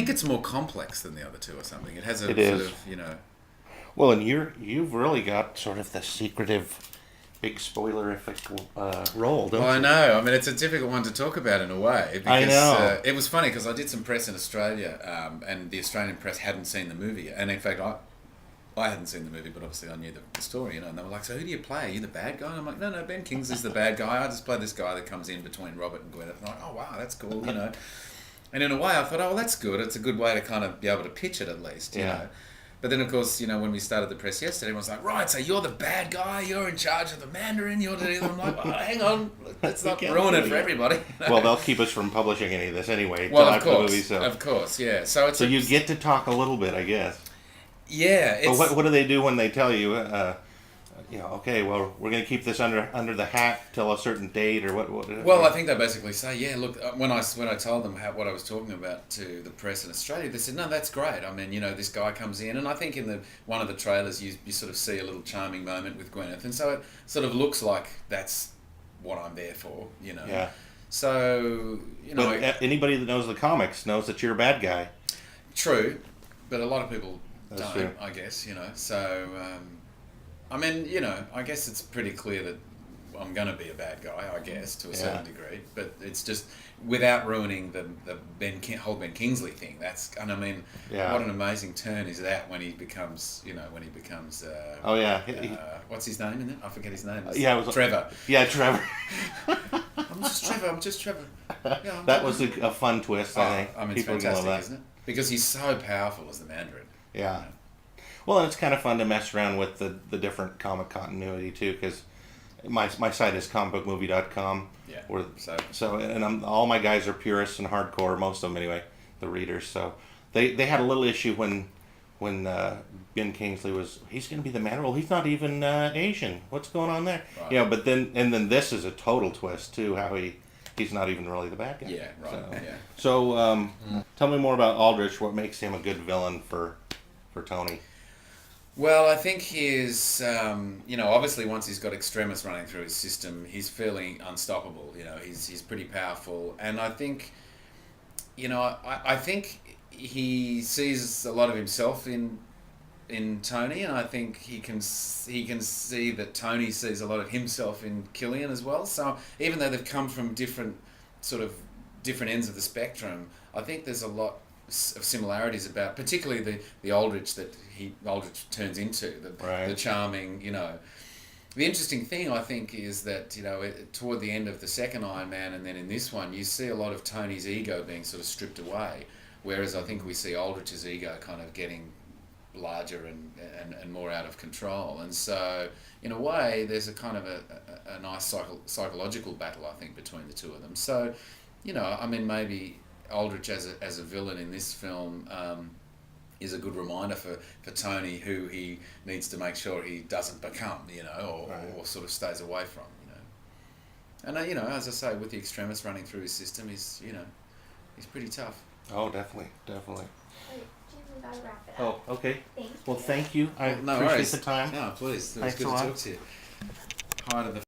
think it's more complex than the other two or something. It has a It sort is. of, you know. Well, and you've really got sort of the secretive, big spoilerific role, don't Well, I you? know. I mean, it's a difficult one to talk about in a way I because know. it was funny because I did some press in Australia, and the Australian press hadn't seen the movie, and in fact, I hadn't seen the movie, but obviously I knew the story, you know. And they were like, "So who do you play? Are you the bad guy?" And I'm like, "No, Ben Kingsley's the bad guy. I just play this guy that comes in between Robert and Gwyneth." And I'm like, "Oh wow, that's cool," you know. And in a way, I thought, "Oh, well, that's good. It's a good way to kind of be able to pitch it at least," you Yeah. know. But then, of course, you know, when we started the press yesterday, everyone's like, "Right, so you're the bad guy. You're in charge of the Mandarin. You're the..." I'm like, "Oh, hang on, let's not can't ruin do it for that. everybody." Well, they'll keep us from publishing any of this anyway. Well, till of after the course, movie, so of course, yeah. So it's so you get to talk a little bit, I guess. yeah, But it's what do they do when they tell you, okay, well, we're going to keep this under the hat till a certain date, or what? well. I think they basically say, yeah. Look, when I told them what I was talking about to the press in Australia, they said, no, that's great. I mean, you know, this guy comes in, and I think in one of the trailers, you sort of see a little charming moment with Gwyneth, and so it sort of looks like that's what I'm there for, you know. Yeah. So you know, But anybody that knows the comics knows that you're a bad guy. true, but a lot of people That's don't. true. I guess, you know. So I mean, you know, I guess it's pretty clear that I'm going to be a bad guy, I guess, to a certain degree. But it's just without ruining the whole Ben Kingsley thing. And I mean, Yeah. what an amazing turn is that when he becomes, Oh yeah. what's his name in it? I forget his name. It's Yeah, it was Trevor. Yeah, Trevor. I'm just Trevor. Yeah, That was a fun twist, I think. I mean, it's People are gonna fantastic, love that. isn't it? Because he's so powerful as the Mandarin. Yeah. Well, and it's kind of fun to mess around with the different comic continuity too, because my site is comicbookmovie.com. Yeah. Where, So so and all my guys are purists and hardcore, most of them anyway, the readers. So they had a little issue when Ben Kingsley he's going to be the man. Well, he's not even Asian. What's going on there? Right. Yeah, but then this is a total twist too. How he's not even really the bad guy. yeah, right. So, Yeah. so tell me more about Aldrich. What makes him a good villain for Tony? Well, I think he is, obviously once he's got extremists running through his system, he's fairly unstoppable. You know, he's pretty powerful, and I think, I think he sees a lot of himself in Tony, and I think he can see that Tony sees a lot of himself in Killian as well. So even though they've come from different ends of the spectrum, I think there's a lot of similarities about, particularly the Aldrich that Aldrich turns into, Right. the charming, The interesting thing, I think, is that, toward the end of the second Iron Man and then in this one, you see a lot of Tony's ego being sort of stripped away, whereas I think we see Aldrich's ego kind of getting larger and more out of control. And so, in a way, there's a kind of a nice psychological battle, I think, between the two of them. So, I mean, maybe Aldrich as a villain in this film is a good reminder for Tony, who he needs to make sure he doesn't become, or sort of stays away from, And as I say, with the extremists running through his system, he's pretty tough. Oh, definitely. Jim, we gotta wrap it Oh, up. okay. Thank you. Well, thank you. I No appreciate worries. the time. No, please. It was Thanks good a to lot. talk to you. Hi to the